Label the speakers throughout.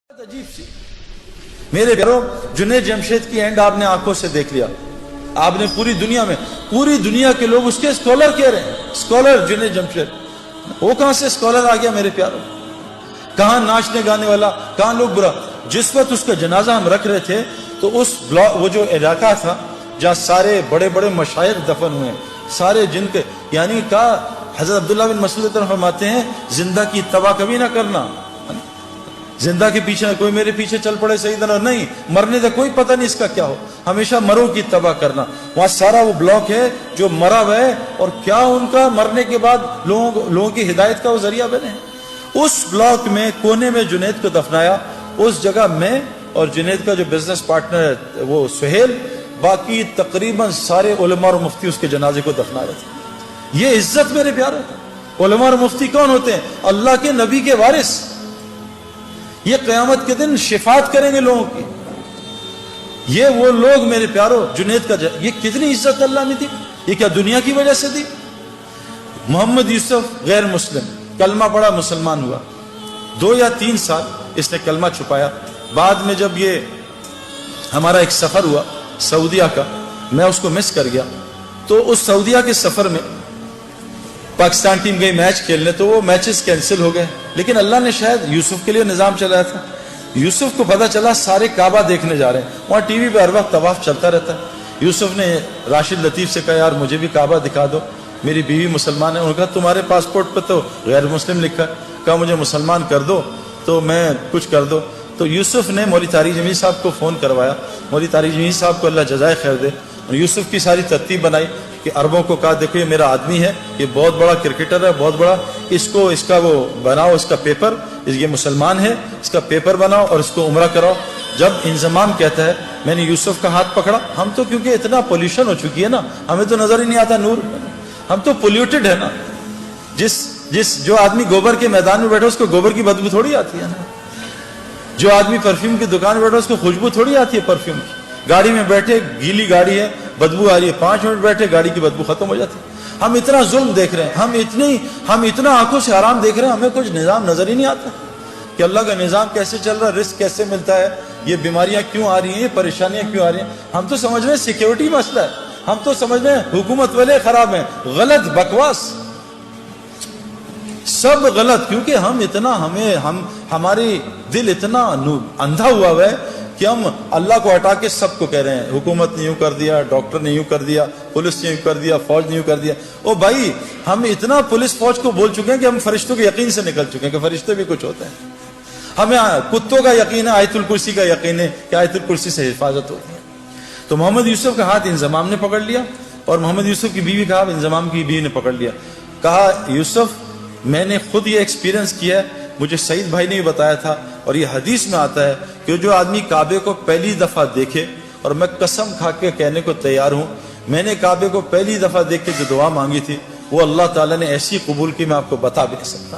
Speaker 1: عجیب سی میرے پیاروں، جنید جمشید کی اینڈ آپ نے آنکھوں سے دیکھ لیا. آپ نے پوری دنیا کے لوگ اس کے اسکالر کہہ رہے ہیں. اسکالر جنید جمشید، وہ کہاں سے اسکالر آ گیا میرے پیاروں؟ کہاں ناچنے گانے والا، کہاں لوگ برا. جس وقت اس کا جنازہ ہم رکھ رہے تھے تو اس وہ جو علاقہ تھا جہاں سارے بڑے بڑے مشائخ دفن ہوئے ہیں، سارے جن کے یعنی کہا حضرت عبداللہ بن مسعود فرماتے ہیں زندہ کی اتباع کبھی نہ کرنا. زندہ کے پیچھے کوئی میرے پیچھے چل پڑے سیدنا، نہیں، مرنے کا کوئی پتہ نہیں اس کا کیا ہو، ہمیشہ مروں کی اتباع کرنا. وہاں سارا وہ بلاک ہے جو مرا ہوا ہے اور کیا ان کا مرنے کے بعد لوگوں کی ہدایت کا وہ ذریعہ بنے. اس بلاک میں کونے میں جنید کو دفنایا. اس جگہ میں اور جنید کا جو بزنس پارٹنر ہے وہ سہیل، باقی تقریباً سارے علماء اور مفتی اس کے جنازے کو دفنا رہے تھے. یہ عزت میرے پیارے. علماء اور مفتی کون ہوتے ہیں؟ اللہ کے نبی کے وارث. یہ قیامت کے دن شفاعت کریں گے لوگوں کی. یہ وہ لوگ میرے پیاروں، جنید کا یہ کتنی عزت اللہ نے دی. یہ کیا دنیا کی وجہ سے دی؟ محمد یوسف غیر مسلم، کلمہ پڑھا، مسلمان ہوا. 2 یا 3 سال اس نے کلمہ چھپایا. بعد میں جب یہ ہمارا ایک سفر ہوا سعودیہ کا، میں اس کو مس کر گیا. تو اس سعودیہ کے سفر میں پاکستان ٹیم گئی میچ کھیلنے، تو وہ میچز کینسل ہو گئے. لیکن اللہ نے شاید یوسف کے لیے نظام چلایا تھا. یوسف کو پتہ چلا سارے کعبہ دیکھنے جا رہے ہیں. وہاں ٹی وی پہ ہر وقت طواف چلتا رہتا ہے. یوسف نے راشد لطیف سے کہا یار مجھے بھی کعبہ دکھا دو، میری بیوی مسلمان ہے. انہوں نے کہا تمہارے پاسپورٹ پہ تو غیر مسلم لکھا ہے. کہا مجھے مسلمان کر دو تو میں کچھ کر دو. تو یوسف نے مولوی طارق جمیل صاحب کو فون کروایا. مولوی طارق جمیل صاحب کو اللہ جزائے خیر دے. یوسف کی ساری ترتیب بنائی کہ عربوں کو کہا دیکھو یہ میرا آدمی ہے، یہ بہت بڑا کرکٹر ہے، بہت بڑا، اس کا وہ بناؤ، اس کا پیپر، یہ مسلمان ہے، اس کا پیپر بناؤ اور اس کو عمرہ کراؤ. جب انضمام کہتا ہے میں نے یوسف کا ہاتھ پکڑا. ہم تو کیونکہ اتنا پولیوشن ہو چکی ہے نا، ہمیں تو نظر ہی نہیں آتا نور، ہم تو پولیوٹڈ ہے نا. جو آدمی گوبر کے میدان میں بیٹھا اس کو گوبر کی بدبو تھوڑی آتی ہے نا. جو آدمی پرفیوم کی دکان میں بیٹھا اس کو خوشبو تھوڑی آتی ہے پرفیوم کی. گاڑی میں بیٹھے گیلی گاڑی ہے، بدبو آ رہی ہے، 5 منٹ بیٹھے گاڑی کی بدبو ختم ہو جاتی ہے. ہم اتنا ظلم دیکھ رہے ہیں، ہم اتنا آنکھوں سے حرام دیکھ رہے ہیں، ہمیں کچھ نظام نظر ہی نہیں آتا کہ اللہ کا نظام کیسے چل رہا ہے، رزق کیسے ملتا ہے، یہ بیماریاں کیوں آ رہی ہیں، یہ پریشانیاں کیوں آ رہی ہیں. ہم تو سمجھ رہے ہیں سیکیورٹی مسئلہ ہے، ہم تو سمجھ رہے ہیں حکومت والے خراب ہیں. غلط، بکواس، سب غلط. کیونکہ ہماری دل اتنا اندھا ہوا ہے کہ ہم اللہ کو ہٹا کے سب کو کہہ رہے ہیں حکومت نے یوں کر دیا، ڈاکٹر نے یوں کر دیا، پولیس نے یوں کر دیا، فوج نے یوں کر دیا. او بھائی، ہم اتنا پولیس فوج کو بول چکے ہیں کہ ہم فرشتوں کے یقین سے نکل چکے ہیں کہ فرشتے بھی کچھ ہوتے ہیں. ہمیں کتوں کا یقین ہے، آیت الکرسی کا یقین ہے کہ آیت الکرسی سے حفاظت ہوتی ہے. تو محمد یوسف کا ہاتھ انضمام نے پکڑ لیا اور محمد یوسف کی بیوی کا ہاتھ انضمام کی بیوی نے پکڑ لیا. کہا یوسف میں نے خود یہ ایکسپیرینس کیا ہے، مجھے سعید بھائی نے بتایا تھا، اور یہ حدیث میں آتا ہے کہ جو آدمی کعبے کو پہلی دفعہ دیکھے، اور میں قسم کھا کے کہنے کو تیار ہوں، میں نے کعبے کو پہلی دفعہ دیکھ کے جو دعا مانگی تھی وہ اللہ تعالیٰ نے ایسی قبول کی میں آپ کو بتا بھی نہیں سکتا.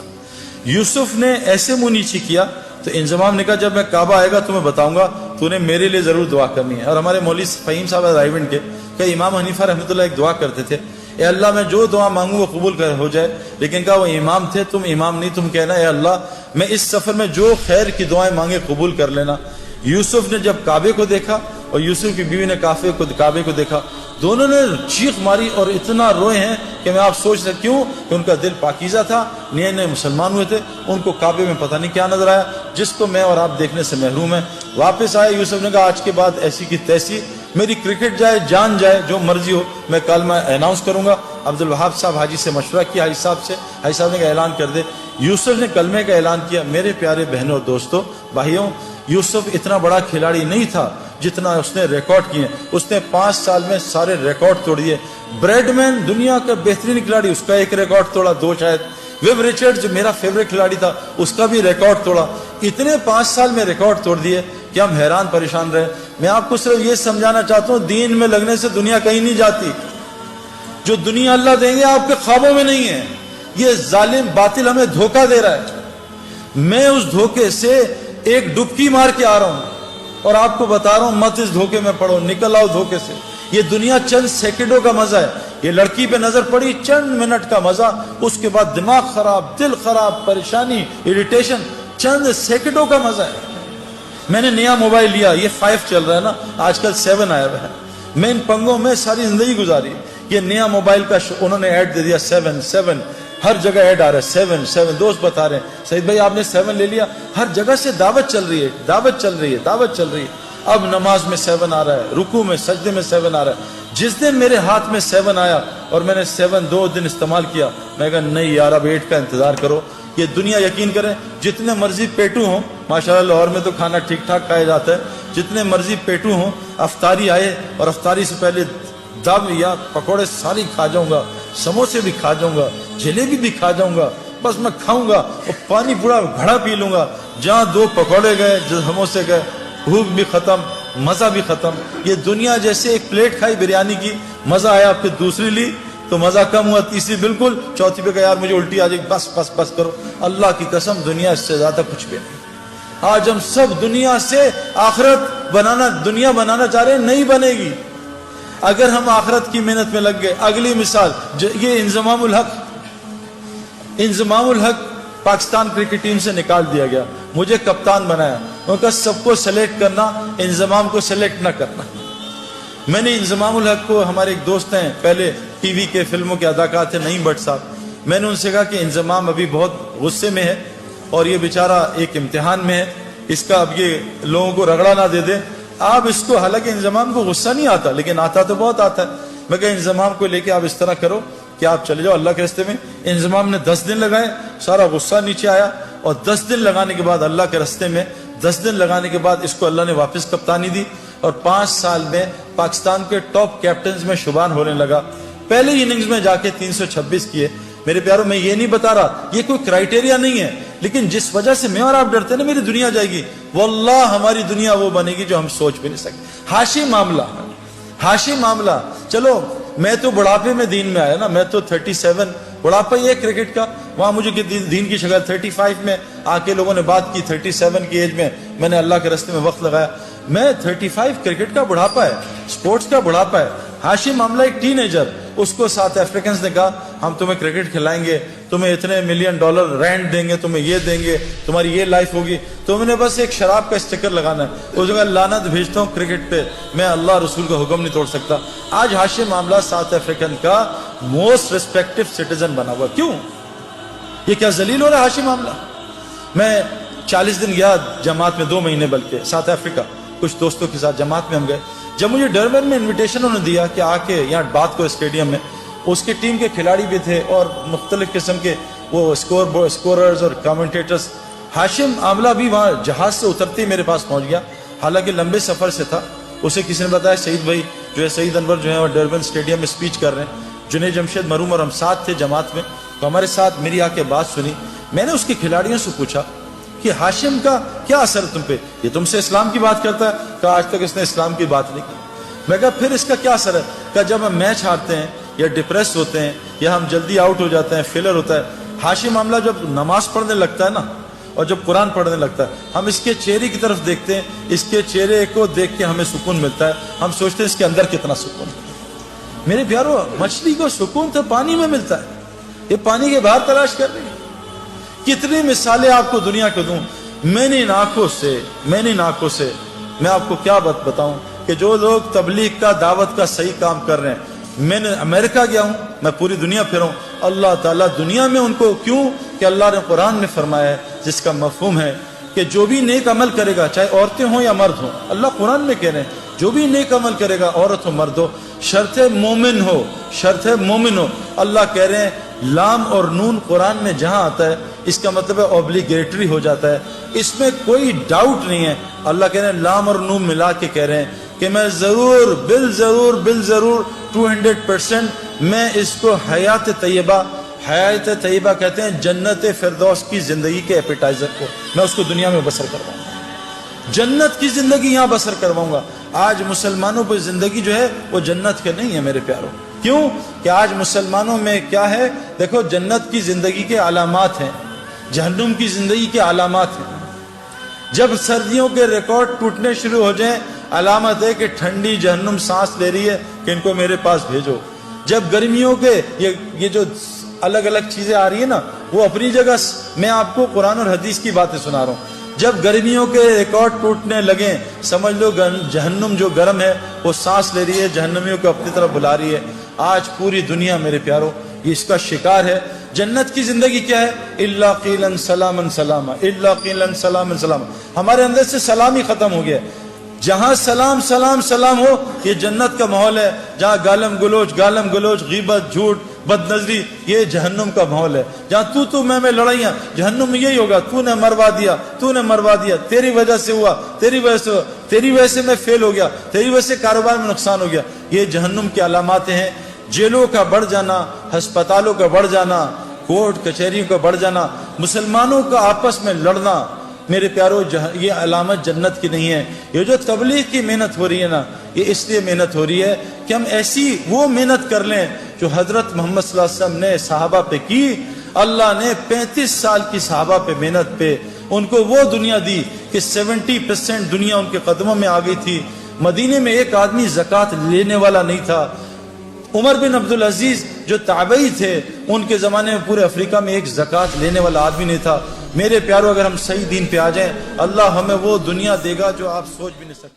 Speaker 1: یوسف نے ایسے منہ نیچی کیا تو انضمام نے کہا جب میں کعبہ آئے گا تمہیں بتاؤں گا، تو نے میرے لیے ضرور دعا کرنی ہے. اور ہمارے مولوی فہیم صاحب رائیونڈ کے کہ امام حنیفہ رحمۃ اللہ ایک دعا کرتے تھے، اے اللہ میں جو دعا مانگوں وہ قبول ہو جائے. لیکن کہا وہ امام تھے، تم امام نہیں، تم کہنا اے اللہ میں اس سفر میں جو خیر کی دعائیں مانگے قبول کر لینا. یوسف نے جب کعبے کو دیکھا اور یوسف کی بیوی نے کعبے کو دیکھا، دونوں نے چیخ ماری اور اتنا روئے ہیں کہ میں آپ سوچ سکتے کیوں کہ ان کا دل پاکیزہ تھا، نئے نئے مسلمان ہوئے تھے. ان کو کعبے میں پتہ نہیں کیا نظر آیا جس کو میں اور آپ دیکھنے سے محروم ہیں. واپس آئے، یوسف نے کہا آج کے بعد ایسی کی تیسی، میری کرکٹ جائے، جان جائے، جو مرضی ہو، میں کلمہ اناؤنس کروں گا. عبدالوہاب صاحب حاجی سے مشورہ کیا، حاجی صاحب سے، حاجی صاحب نے کہا اعلان کر دے. یوسف نے کلمے کا اعلان کیا. میرے پیارے بہنوں اور دوستوں، بھائیوں، یوسف اتنا بڑا کھلاڑی نہیں تھا جتنا اس نے ریکارڈ کیے. اس نے 5 سال میں سارے ریکارڈ توڑ دیے. بریڈ مین دنیا کا بہترین کھلاڑی، اس کا ایک ریکارڈ توڑا، 2 شاید. ویب ریچرڈ جو میرا فیوریٹ کھلاڑی تھا اس کا بھی ریکارڈ توڑا. اتنے 5 سال میں ریکارڈ توڑ دیے کہ ہم حیران پریشان رہے. میں آپ کو صرف یہ سمجھانا چاہتا ہوں دین میں لگنے سے دنیا کہیں نہیں جاتی. جو دنیا اللہ دیں گے آپ کے خوابوں میں نہیں ہے. یہ ظالم باطل ہمیں دھوکہ دے رہا ہے. میں اس دھوکے سے ایک ڈبکی مار کے آ رہا ہوں اور آپ کو بتا رہا ہوں مت اس دھوکے میں پڑو، نکل آؤ دھوکے سے. یہ دنیا چند سیکنڈوں کا مزہ ہے. یہ لڑکی پہ نظر پڑی، چند منٹ کا مزہ، اس کے بعد دماغ خراب، دل خراب، پریشانی، اریٹیشن، چند سیکنڈوں کا مزہ ہے. میں نے نیا موبائل لیا, یہ 5 چل رہا ہے نا, آج کل 7 آیا ہوا ہے. میں ان پنگوں میں ساری زندگی گزاری. یہ نیا موبائل کا انہوں نے ایڈ دے دیا 7 ہر جگہ ایڈ آ رہا ہے 7. دوست بتا رہے ہیں سعید بھائی آپ نے 7 لے لیا, ہر جگہ سے دعوت چل رہی ہے. اب نماز میں 7 آ رہا ہے, رکوع میں سجدے میں 7 آ رہا ہے. جس دن میرے ہاتھ میں 7 آیا اور میں نے 7 2 دن استعمال کیا, میں کہا نہیں یار اب 8 کا انتظار کرو. یہ دنیا یقین کریں جتنے مرضی پیٹو ہوں, ماشاءاللہ لاہور میں تو کھانا ٹھیک ٹھاک کھایا جاتا ہے, جتنے مرضی پیٹو ہوں, افطاری آئے اور افطاری سے پہلے دم یا پکوڑے ساری کھا جاؤں گا, سموسے بھی کھا جاؤں گا, جلیبی بھی کھا جاؤں گا, بس میں کھاؤں گا اور پانی پورا گھڑا پی لوں گا. جہاں 2 پکوڑے گئے, سموسے گئے, بھوک بھی ختم, مزہ بھی ختم. یہ دنیا جیسے ایک پلیٹ کھائی بریانی کی, مزہ آیا, پھر دوسری لی تو مزہ کم ہوا, تیسری بالکل, چوتھی پہ کہا یار مجھے الٹی آ جائے, بس کرو. اللہ کی قسم دنیا اس سے زیادہ کچھ بھی نہیں. آج ہم سب دنیا سے آخرت دنیا بنانا چاہ رہے ہیں, نہیں بنے گی اگر ہم آخرت کی محنت میں لگ گئے. اگلی مثال, یہ انضمام الحق پاکستان کرکٹ ٹیم سے نکال دیا گیا, مجھے کپتان بنایا. ان کا سب کو سلیکٹ کرنا, انضمام کو سلیکٹ نہ کرنا. میں نے انضمام الحق کو, ہمارے ایک دوست ہیں پہلے ٹی وی کے فلموں کے اداکار تھے نعیم بٹ صاحب, میں نے ان سے کہا کہ انضمام ابھی بہت غصے میں ہے اور یہ بیچارہ ایک امتحان میں ہے, اس کا اب یہ لوگوں کو رگڑا نہ دے دے. آپ اس کو, حالانکہ انضمام کو غصہ نہیں آتا لیکن آتا تو بہت آتا ہے. میں کہا انضمام کو لے کے آپ اس طرح کرو کہ آپ چلے جاؤ اللہ کے راستے میں. انضمام نے 10 دن لگائے, سارا غصہ نیچے آیا, اور 10 دن لگانے کے بعد اللہ کے راستے میں 10 دن لگانے کے بعد اس کو اللہ نے واپس کپتانی دی, اور 5 سال میں پاکستان کے ٹاپ کیپٹنز میں شمار ہونے لگا. پہلے اننگز میں جا کے 326 کیے. میرے پیاروں, میں یہ نہیں بتا رہا, یہ کوئی کرائٹیریا نہیں ہے, لیکن جس وجہ سے میں اور آپ ڈرتے ہیں نا میری دنیا جائے گی, واللہ ہماری دنیا وہ بنے گی جو ہم سوچ بھی نہیں سکتے. ہاشی معاملہ, چلو میں تو بڑھاپے میں دین میں آیا نا, میں تو 37 بڑھاپا یہ کرکٹ کا, وہاں مجھے دین کی شکل 35 میں آ کے لوگوں نے بات کی, 37 کی ایج میں میں نے اللہ کے راستے میں وقت لگایا. میں 35 کرکٹ کا بڑھاپا ہے, سپورٹس کا بڑھاپا ہے. ہاشی معاملہ ایک ٹین ایجر, اس کو ساؤتھ افریکنز نے کہا ہم تمہیں کرکٹ کھلائیں گے, تمہیں اتنے $1 ملین رینٹ دیں گے, تمہیں یہ دیں گے, تمہاری یہ لائف ہوگی, تم نے بس ایک شراب کا اسٹیکر لگانا ہے. اس نے لعنت بھیجتا ہوں کرکٹ پہ, میں اللہ رسول کا حکم نہیں توڑ سکتا. آج ہاشی معاملہ ساؤتھ افریکن کا موسٹ ریسپیکٹیو سٹیزن بنا ہوا. کیوں یہ کیا ذلیل ہو رہا ہے ہاشی معاملہ؟ میں 40 دن گیا جماعت میں, 2 مہینے بلکہ, ساؤتھ افریقہ, کچھ دوستوں کے ساتھ جماعت میں ہم گئے. جب مجھے ڈربن میں انویٹیشن انہوں نے دیا کہ آ کے یہاں بات کو اسٹیڈیم میں, اس کے ٹیم کے کھلاڑی بھی تھے اور مختلف قسم کے وہ اسکوررز اور کامنٹیٹرز. ہاشم عاملہ بھی وہاں جہاز سے اترتے ہی میرے پاس پہنچ گیا, حالانکہ لمبے سفر سے تھا. اسے کسی نے بتایا سعید بھائی جو ہے, سعید انور جو ہے وہ ڈربن اسٹیڈیم میں اسپیچ کر رہے ہیں. جنید جمشید مروم اور ہم ساتھ تھے جماعت میں, تو ہمارے ساتھ میری آ کے بات سنی. میں نے اس کے کھلاڑیوں سے پوچھا کہ ہاشم کا کیا اثر ہے تم پہ, یہ تم سے اسلام کی بات کرتا ہے, کہ آج تک اس نے اسلام کی بات نہیں کی. میں کہا پھر اس کا کیا اثر ہے؟ کہ جب ہم میچ ہارتے ہیں یا ڈپریس ہوتے ہیں یا ہم جلدی آؤٹ ہو جاتے ہیں, فیلر ہوتا ہے, ہاشم معاملہ جب نماز پڑھنے لگتا ہے نا اور جب قرآن پڑھنے لگتا ہے, ہم اس کے چہرے کی طرف دیکھتے ہیں, اس کے چہرے کو دیکھ کے ہمیں سکون ملتا ہے, ہم سوچتے ہیں اس کے اندر کتنا سکون ہے. میرے پیارو, مچھلی کو سکون تو پانی میں ملتا ہے, یہ پانی کے باہر تلاش کر رہی ہے. کتنی مثالیں آپ کو دنیا کو دوں. میں نے ان آنکھوں سے میں آپ کو کیا بات بتاؤں کہ جو لوگ تبلیغ کا, دعوت کا صحیح کام کر رہے ہیں, میں نے امریکہ گیا ہوں, میں پوری دنیا پھروں. اللہ تعالیٰ دنیا میں ان کو, کیوں کہ اللہ نے قرآن میں فرمایا ہے جس کا مفہوم ہے کہ جو بھی نیک عمل کرے گا, چاہے عورتیں ہوں یا مرد ہوں, اللہ قرآن میں کہہ رہے ہیں جو بھی نیک عمل کرے گا, عورت ہو مرد ہو, شرط مومن ہو. اللہ کہہ رہے ہیں لام اور نون قرآن میں جہاں آتا ہے اس کا مطلب ہے اوبلیگیٹری ہو جاتا ہے, اس میں کوئی ڈاؤٹ نہیں ہے. اللہ کہہ رہے ہیں لام اور نون ملا کے کہہ رہے ہیں کہ میں ضرور بالضرور 200% میں اس کو حیات طیبہ کہتے ہیں, جنت فردوس کی زندگی کے ایپیٹائزر کو, میں اس کو دنیا میں بسر کرواؤں گا, جنت کی زندگی یہاں بسر کرواؤں گا. آج مسلمانوں پر زندگی جو ہے وہ جنت کے نہیں ہے میرے پیاروں. کیوں کہ آج مسلمانوں میں کیا ہے, دیکھو جنت کی زندگی کے علامات ہیں, جہنم کی زندگی کے علامات ہیں. جب سردیوں کے ریکارڈ ٹوٹنے شروع ہو جائیں, علامت ہے کہ ٹھنڈی جہنم سانس لے رہی ہے کہ ان کو میرے پاس بھیجو. جب گرمیوں کے یہ جو الگ الگ چیزیں آ رہی ہیں نا, وہ اپنی جگہ, میں آپ کو قرآن اور حدیث کی باتیں سنا رہا ہوں. جب گرمیوں کے ریکارڈ ٹوٹنے لگیں سمجھ لو جہنم جو گرم ہے وہ سانس لے رہی ہے، جہنمیوں کو اپنی طرف بلا رہی ہے۔ آج پوری دنیا میرے پیاروں یہ اس کا شکار ہے۔ جنت کی زندگی کیا ہے؟ الا قیلا سلاما سلاما، الا قیلا سلاما سلاما۔ ہمارے اندر سے سلام ہی ختم ہو گیا۔ جہاں سلام سلام سلام ہو یہ جنت کا ماحول ہے، جہاں گالم گلوچ غیبت جھوٹ بد نظری یہ جہنم کا ماحول ہے۔ جہاں تو میں لڑائیاں جہنم میں یہی ہوگا، تو نے مروا دیا، تیری وجہ سے ہوا، تیری وجہ سے میں فیل ہو گیا، تیری وجہ سے کاروبار میں نقصان ہو گیا۔ یہ جہنم کی علامات ہیں۔ جیلوں کا بڑھ جانا، ہسپتالوں کا بڑھ جانا، کورٹ کچہریوں کا بڑھ جانا، مسلمانوں کا آپس میں لڑنا، میرے پیاروں یہ علامت جنت کی نہیں ہے۔ یہ جو تبلیغ کی محنت ہو رہی ہے نا، یہ اس لیے محنت ہو رہی ہے کہ ہم ایسی وہ محنت کر لیں جو حضرت محمد صلی اللہ علیہ وسلم نے صحابہ پہ کی۔ اللہ نے 35 سال کی صحابہ پہ محنت پہ ان کو وہ دنیا دی کہ 70% دنیا ان کے قدموں میں آ گئی تھی۔ مدینے میں ایک آدمی زکوٰۃ لینے والا نہیں تھا۔ عمر بن عبدالعزیز جو تابعی تھے ان کے زمانے میں پورے افریقہ میں ایک زکوٰۃ لینے والا آدمی نہیں تھا۔ میرے پیاروں اگر ہم صحیح دین پہ آ جائیں اللہ ہمیں وہ دنیا دے گا جو آپ سوچ بھی نہیں سکتے۔